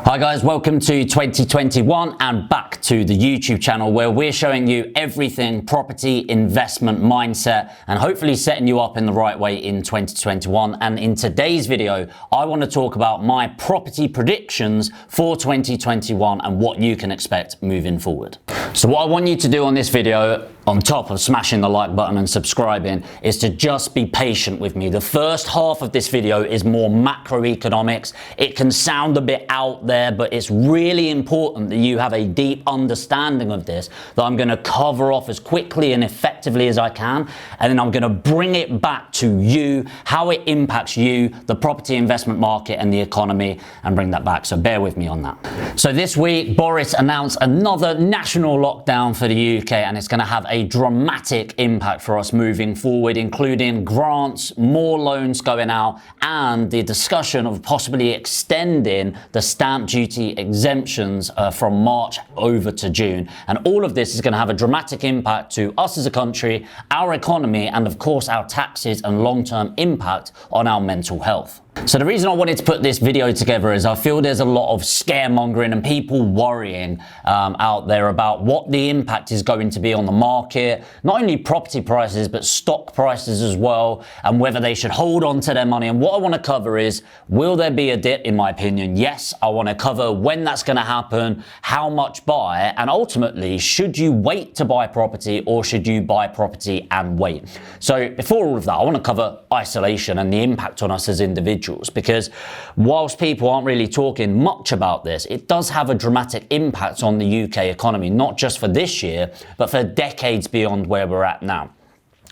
Hi guys, welcome to 2021 and back to the YouTube channel where we're showing you everything property investment mindset and hopefully setting you up in the right way in 2021. And in today's video, I want to talk about my property predictions for 2021 and what you can expect moving forward. So what I want you to do on this video, on top of smashing the like button and subscribing, is to just be patient with me. The first half of this video is more macroeconomics. It can sound a bit out there, but it's really important that you have a deep understanding of this that I'm going to cover off as quickly and effectively as I can. And then I'm going to bring it back to you, how it impacts you, the property investment market and the economy, and bring that back. So bear with me on that. So this week, Boris announced another national lockdown for the UK, and it's going to have a dramatic impact for us moving forward, including grants, more loans going out, and the discussion of possibly extending the stamp duty exemptions from March over to June. And all of this is going to have a dramatic impact to us as a country, our economy, and of course our taxes and long-term impact on our mental health. So the reason I wanted to put this video together is I feel there's a lot of scaremongering and people worrying out there about what the impact is going to be on the market, not only property prices, but stock prices as well, and whether they should hold on to their money. And what I want to cover is, will there be a dip? In my opinion, yes. I want to cover when that's going to happen, how much buy, and ultimately, should you wait to buy property or should you buy property and wait? So before all of that, I want to cover isolation and the impact on us as individuals. Because whilst people aren't really talking much about this, it does have a dramatic impact on the UK economy, not just for this year, but for decades beyond where we're at now.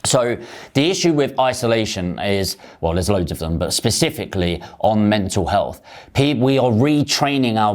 So the issue with isolation is, well, there's loads of them, but specifically on mental health. We are retraining our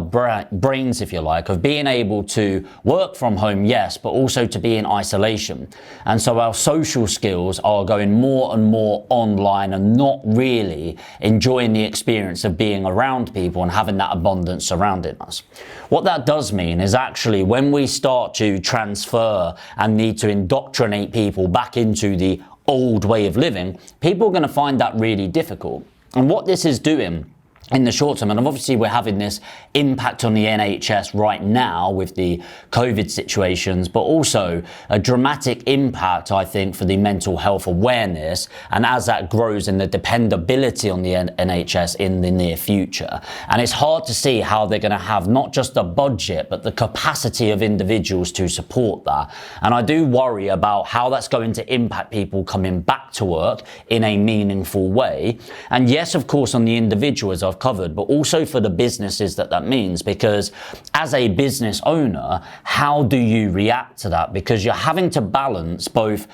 brains, if you like, of being able to work from home, yes, but also to be in isolation. And so our social skills are going more and more online and not really enjoying the experience of being around people and having that abundance surrounding us. What that does mean is actually when we start to transfer and need to indoctrinate people back into the old way of living, people are going to find that really difficult. And what this is doing in the short term, and obviously we're having this impact on the NHS right now with the COVID situations, but also a dramatic impact, I think, for the mental health awareness, and as that grows in the dependability on the NHS in the near future. And it's hard to see how they're going to have not just a budget, but the capacity of individuals to support that. And I do worry about how that's going to impact people coming back to work in a meaningful way. And yes, of course, on the individual, as I've covered, but also for the businesses that means, because as a business owner, how do you react to that? Because you're having to balance both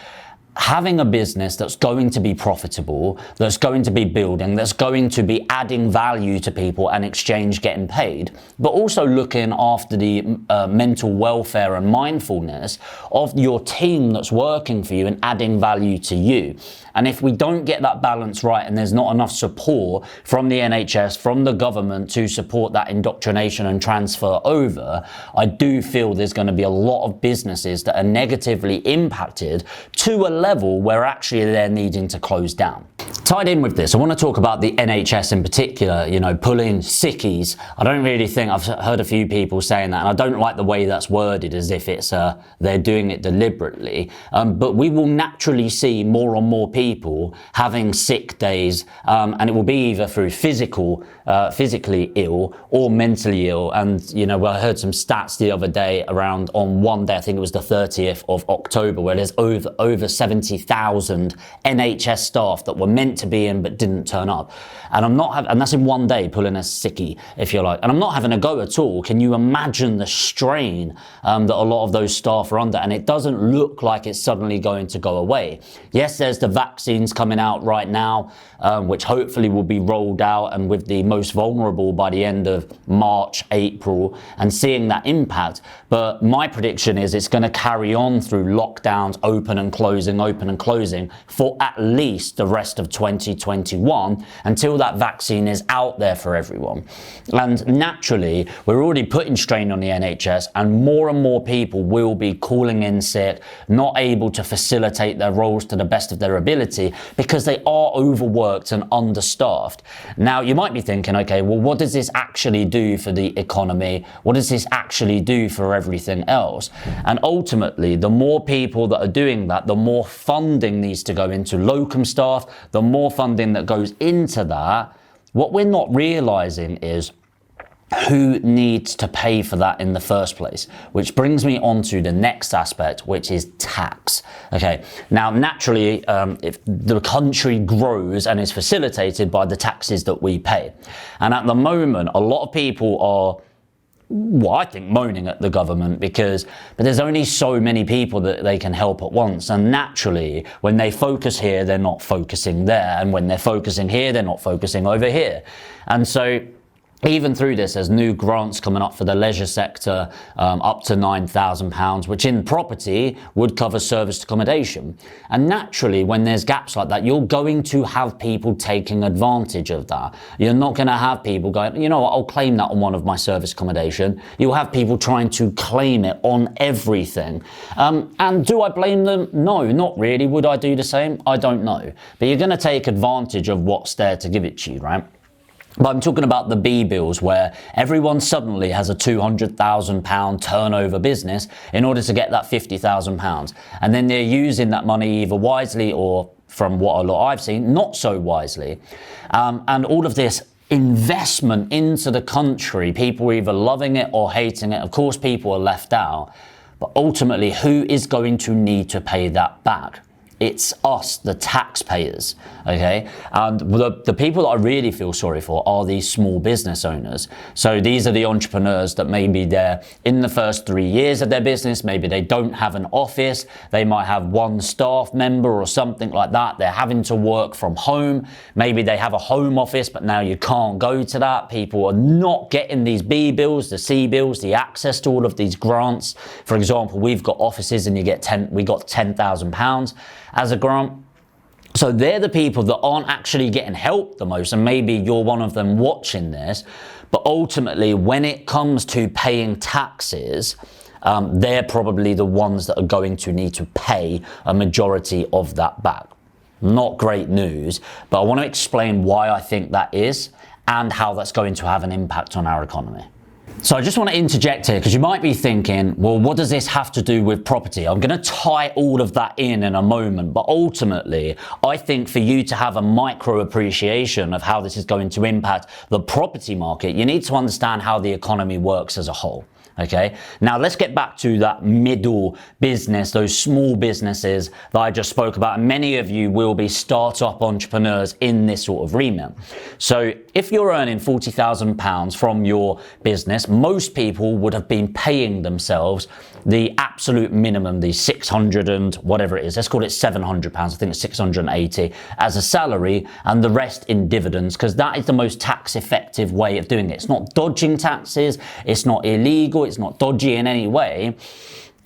having a business that's going to be profitable, that's going to be building, that's going to be adding value to people and exchange getting paid, but also looking after the mental welfare and mindfulness of your team that's working for you and adding value to you. And if we don't get that balance right and there's not enough support from the NHS, from the government to support that indoctrination and transfer over, I do feel there's going to be a lot of businesses that are negatively impacted to a level where actually they're needing to close down. Tied in with this, I want to talk about the NHS in particular, pulling Sickies. I don't really think, I've heard a few people saying that, and I don't like the way that's worded as if it's they're doing it deliberately. But we will naturally see more and more people having sick days, and it will be either through physically ill or mentally ill. And, I heard some stats the other day around on one day, I think it was the 30th of October, where there's over 70,000 NHS staff that were meant to be in but didn't turn up. And and that's in one day, pulling a sickie, if you like. And I'm not having a go at all. Can you imagine the strain that a lot of those staff are under? And it doesn't look like it's suddenly going to go away. Yes, there's the vaccines coming out right now, which hopefully will be rolled out and with the most vulnerable by the end of March, April, and seeing that impact. But my prediction is it's going to carry on through lockdowns, open and closing, open and closing for at least the rest of 2021 until that vaccine is out there for everyone. And naturally, we're already putting strain on the NHS, and more people will be calling in sick, not able to facilitate their roles to the best of their ability because they are overworked and understaffed. Now, you might be thinking, okay, well, what does this actually do for the economy? What does this actually do for everything else? And ultimately, the more people that are doing that, the more funding needs to go into locum staff, the more funding that goes into that. What we're not realizing is who needs to pay for that in the first place, which brings me on to the next aspect, which is tax. Okay, now naturally, if the country grows and is facilitated by the taxes that we pay, and at the moment, a lot of people are, well, I think, moaning at the government but there's only so many people that they can help at once. And naturally, when they focus here, they're not focusing there. And when they're focusing here, they're not focusing over here. And so even through this, there's new grants coming up for the leisure sector, up to £9,000, which in property would cover serviced accommodation. And naturally, when there's gaps like that, you're going to have people taking advantage of that. You're not going to have people going, you know what, I'll claim that on one of my service accommodation. You'll have people trying to claim it on everything. And do I blame them? No, not really. Would I do the same? I don't know. But you're going to take advantage of what's there to give it to you, right? But I'm talking about the B bills, where everyone suddenly has a £200,000 turnover business in order to get that £50,000. And then they're using that money either wisely or, from what a lot I've seen, not so wisely. And all of this investment into the country, people are either loving it or hating it. Of course, people are left out. But ultimately, who is going to need to pay that back? It's us, the taxpayers, okay? And the people that I really feel sorry for are these small business owners. So these are the entrepreneurs that maybe they're in the first 3 years of their business, maybe they don't have an office, they might have one staff member or something like that. They're having to work from home. Maybe they have a home office, but now you can't go to that. People are not getting these B bills, the C bills, the access to all of these grants. For example, we've got offices and we got £10,000 as a grant. So they're the people that aren't actually getting help the most, and maybe you're one of them watching this. But ultimately, when it comes to paying taxes, they're probably the ones that are going to need to pay a majority of that back. Not great news, but I want to explain why I think that is and how that's going to have an impact on our economy. So I just want to interject here, because you might be thinking, well, what does this have to do with property? I'm going to tie all of that in a moment, but ultimately, I think for you to have a micro appreciation of how this is going to impact the property market, you need to understand how the economy works as a whole. Okay, now let's get back to that middle business, those small businesses that I just spoke about. And many of you will be startup entrepreneurs in this sort of remit. So if you're earning £40,000 from your business, most people would have been paying themselves the absolute minimum, the 600 and whatever it is, let's call it £700, I think it's 680 as a salary, and the rest in dividends, because that is the most tax effective way of doing it. It's not dodging taxes, it's not illegal, it's not dodgy in any way.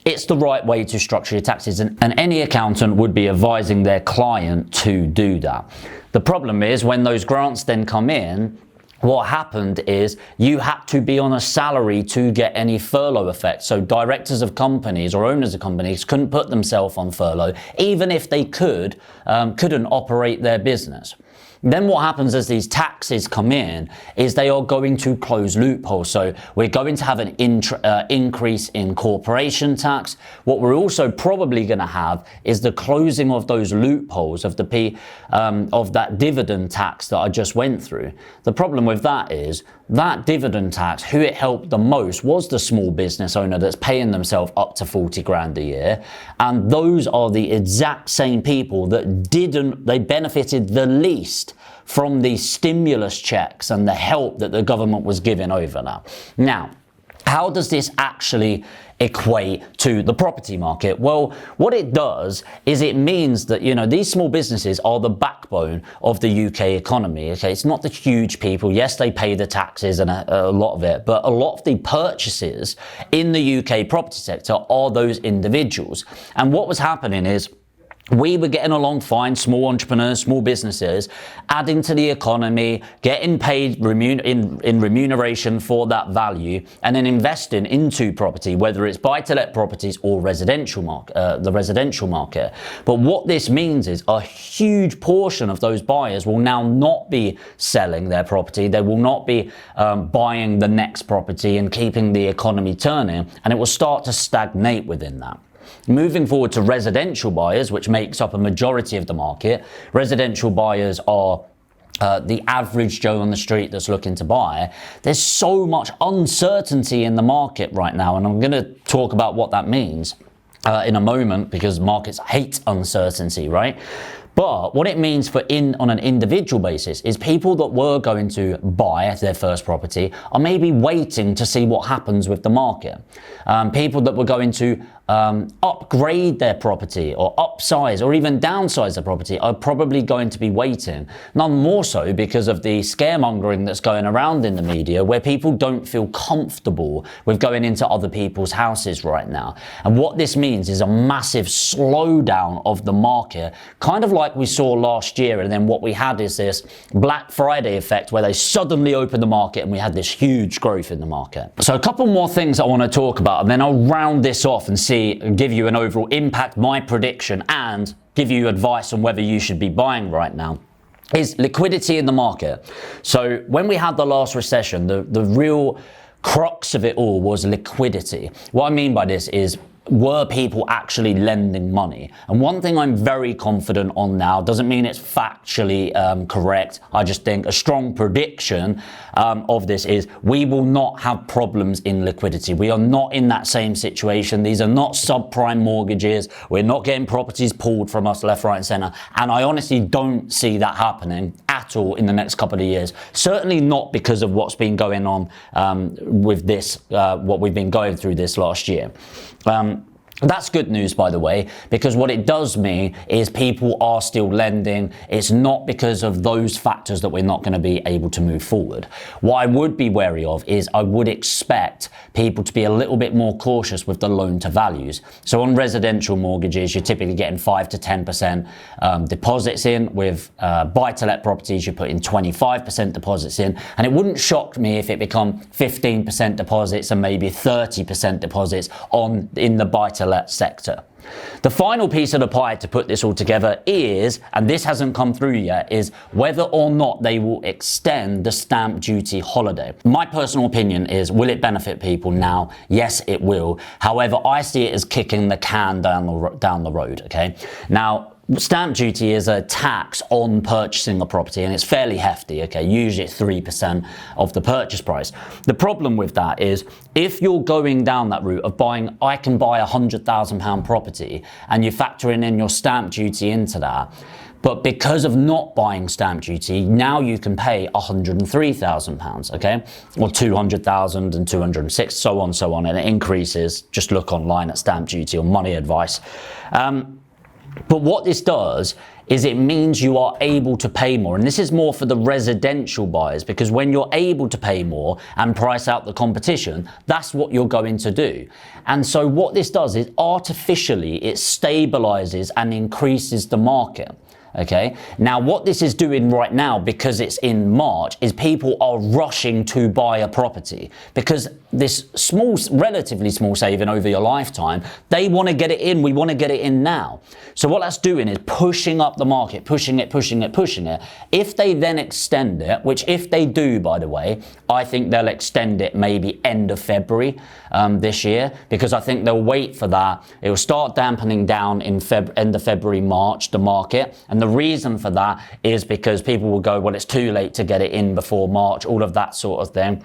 It's the right way to structure your taxes, and any accountant would be advising their client to do that. The problem is when those grants then come in, what happened is you had to be on a salary to get any furlough effect. So directors of companies or owners of companies couldn't put themselves on furlough, even if they couldn't operate their business. Then what happens as these taxes come in is they are going to close loopholes. So we're going to have an increase in corporation tax. What we're also probably going to have is the closing of those loopholes of that dividend tax that I just went through. The problem with that is that dividend tax, who it helped the most was the small business owner that's paying themselves up to 40 grand a year. And those are the exact same people that they benefited the least from the stimulus checks and the help that the government was giving over that. Now, how does this actually equate to the property market? Well, what it does is it means that, these small businesses are the backbone of the UK economy. Okay, it's not the huge people. Yes, they pay the taxes and a lot of it, but a lot of the purchases in the UK property sector are those individuals. And what was happening is, we were getting along fine, small entrepreneurs, small businesses, adding to the economy, getting paid in remuneration for that value, and then investing into property, whether it's buy-to-let properties or the residential market. But what this means is a huge portion of those buyers will now not be selling their property. They will not be buying the next property and keeping the economy turning, and it will start to stagnate within that. Moving forward to residential buyers, which makes up a majority of the market, residential buyers are the average Joe on the street that's looking to buy. There's so much uncertainty in the market right now, and I'm going to talk about what that means in a moment, because markets hate uncertainty, right? But what it means on an individual basis is people that were going to buy their first property are maybe waiting to see what happens with the market. People that were going to upgrade their property or upsize or even downsize their property are probably going to be waiting. None more so because of the scaremongering that's going around in the media, where people don't feel comfortable with going into other people's houses right now. And what this means is a massive slowdown of the market, kind of like we saw last year. And then what we had is this Black Friday effect, where they suddenly opened the market and we had this huge growth in the market. So a couple more things I want to talk about, and then I'll round this off and give you an overall impact, my prediction, and give you advice on whether you should be buying right now, is liquidity in the market. So when we had the last recession, the real crux of it all was liquidity. What I mean by this is, were people actually lending money? And one thing I'm very confident on now, doesn't mean it's factually correct, I just think a strong prediction of this is we will not have problems in liquidity. We are not in that same situation. These are not subprime mortgages. We're not getting properties pulled from us left, right and centre. And I honestly don't see that happening at all in the next couple of years. Certainly not because of what's been going on with this, what we've been going through this last year. That's good news, by the way, because what it does mean is people are still lending. It's not because of those factors that we're not going to be able to move forward. What I would be wary of is I would expect people to be a little bit more cautious with the loan to values. So on residential mortgages, you're typically getting 5 to 10% deposits in. With buy-to-let properties, you put in 25% deposits in. And it wouldn't shock me if it become 15% deposits and maybe 30% deposits in the buy-to-let sector. The final piece of the pie to put this all together is, and this hasn't come through yet, is whether or not they will extend the stamp duty holiday. My personal opinion is, will it benefit people now? Yes, it will. However, I see it as kicking the can down the road, okay? Now, stamp duty is a tax on purchasing a property, and it's fairly hefty, okay? Usually it's 3% of the purchase price. The problem with that is, if you're going down that route of buying, I can buy £100,000 property, and you're factoring in your stamp duty into that, but because of not buying stamp duty, now you can pay £103,000, okay? Or 200,000 and 206, so on, and it increases. Just look online at stamp duty or money advice. But what this does is it means you are able to pay more. And this is more for the residential buyers, because when you're able to pay more and price out the competition, that's what you're going to do. And so what this does is artificially it stabilizes and increases the market. Okay, now what this is doing right now, because it's in March, is people are rushing to buy a property, because this relatively small saving over your lifetime, they want to get it in. We want to get it in now. So what that's doing is pushing up the market, pushing it. If they then extend it, which if they do, by the way, I think they'll extend it maybe end of February this year, because I think they'll wait for that. It will start dampening down in end of February, March, the market. And the reason for that is because people will go, well, it's too late to get it in before March, all of that sort of thing.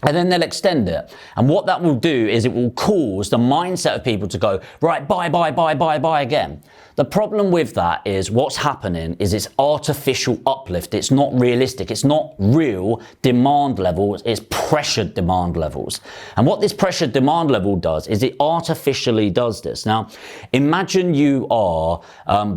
And then they'll extend it. And what that will do is it will cause the mindset of people to go, right, buy again. The problem with that is what's happening is it's artificial uplift. It's not realistic. It's not real demand levels. It's pressured demand levels. And what this pressured demand level does is it artificially does this. Now, imagine you are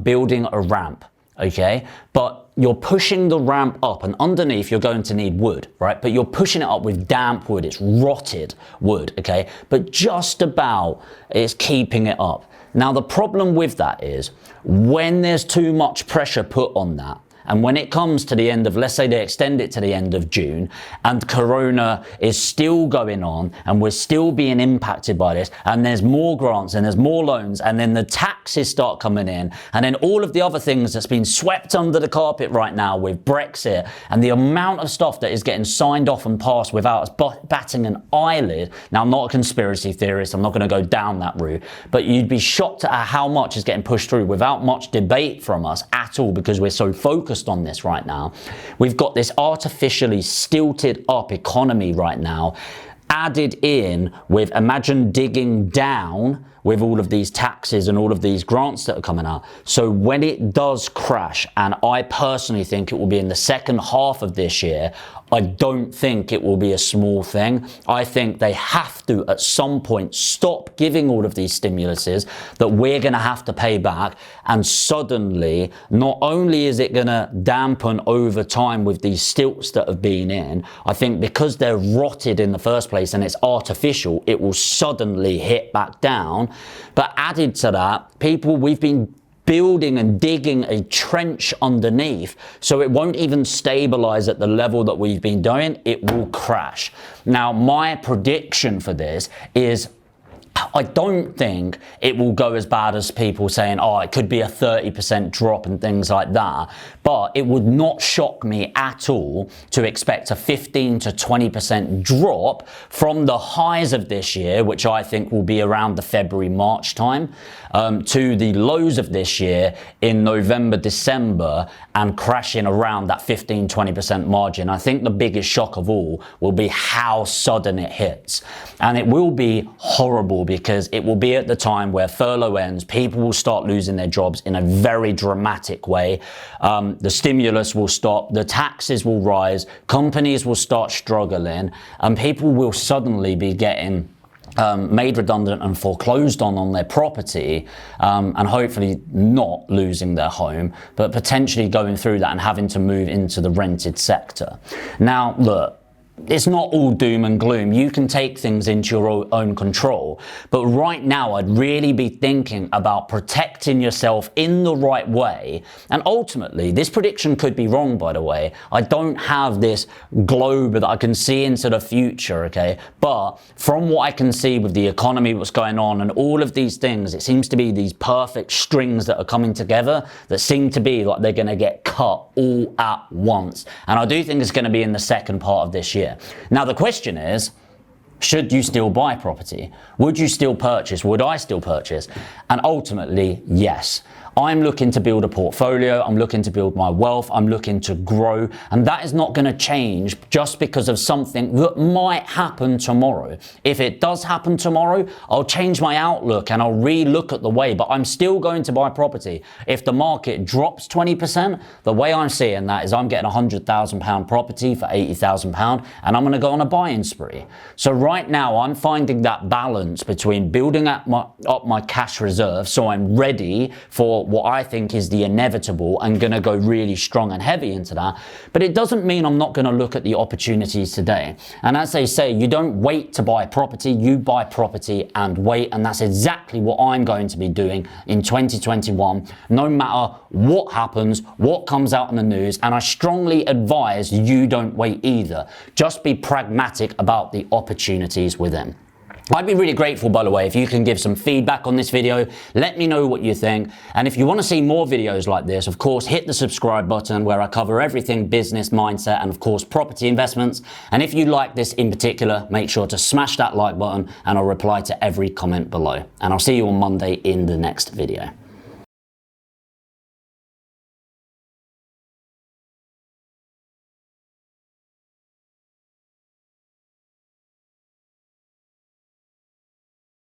building a ramp, okay? But you're pushing the ramp up, and underneath you're going to need wood, right? But you're pushing it up with damp wood. It's rotted wood, okay? But just about it's keeping it up. Now, the problem with that is when there's too much pressure put on that, and when it comes to the end of, let's say they extend it to the end of June, and Corona is still going on, and we're still being impacted by this, and there's more grants, and there's more loans, and then the taxes start coming in, and then all of the other things that's been swept under the carpet right now with Brexit, and the amount of stuff that is getting signed off and passed without us batting an eyelid. Now, I'm not a conspiracy theorist, I'm not going to go down that route, but you'd be shocked at how much is getting pushed through without much debate from us at all, because we're so focused on this right now. We've got this artificially stilted up economy right now, added in with, imagine digging down with all of these taxes and all of these grants that are coming out. So when it does crash, and I personally think it will be in the second half of this year, I don't think it will be a small thing. I think they have to, at some point, stop giving all of these stimuluses that we're going to have to pay back. And suddenly, not only is it going to dampen over time with these stilts that have been in, I think because they're rotted in the first place and it's artificial, it will suddenly hit back down. But added to that, we've been building and digging a trench underneath, so it won't even stabilize at the level that we've been doing. It will crash. Now, my prediction for this is I don't think it will go as bad as people saying, oh, it could be a 30% drop and things like that. But it would not shock me at all to expect a 15 to 20% drop from the highs of this year, which I think will be around the February, March time, to the lows of this year in November, December, and crashing around that 15, 20% margin. I think the biggest shock of all will be how sudden it hits. And it will be horrible, because it will be at the time where furlough ends, people will start losing their jobs in a very dramatic way. The stimulus will stop, the taxes will rise, companies will start struggling, and people will suddenly be getting made redundant and foreclosed on their property, and hopefully not losing their home, but potentially going through that and having to move into the rented sector. Now, look, it's not all doom and gloom. You can take things into your own control. But right now, I'd really be thinking about protecting yourself in the right way. And ultimately, this prediction could be wrong, by the way. I don't have this globe that I can see into the future, okay? But from what I can see with the economy, what's going on, and all of these things, it seems to be these perfect strings that are coming together that seem to be like they're going to get cut all at once. And I do think it's going to be in the second part of this year. Now, the question is, should you still buy property? Would you still purchase? Would I still purchase? And ultimately, yes. I'm looking to build a portfolio. I'm looking to build my wealth. I'm looking to grow. And that is not going to change just because of something that might happen tomorrow. If it does happen tomorrow, I'll change my outlook and I'll re-look at the way, but I'm still going to buy property. If the market drops 20%, the way I'm seeing that is I'm getting £100,000 property for £80,000, and I'm going to go on a buying spree. So right now, I'm finding that balance between building up my cash reserve so I'm ready for what I think is the inevitable and going to go really strong and heavy into that. But it doesn't mean I'm not going to look at the opportunities today. And as they say, you don't wait to buy property, you buy property and wait. And that's exactly what I'm going to be doing in 2021, no matter what happens, what comes out in the news. And I strongly advise you don't wait either. Just be pragmatic about the opportunities within. I'd be really grateful, by the way, if you can give some feedback on this video. Let me know what you think. And if you want to see more videos like this, of course, hit the subscribe button where I cover everything business, mindset, and of course, property investments. And if you like this in particular, make sure to smash that like button and I'll reply to every comment below. And I'll see you on Monday in the next video.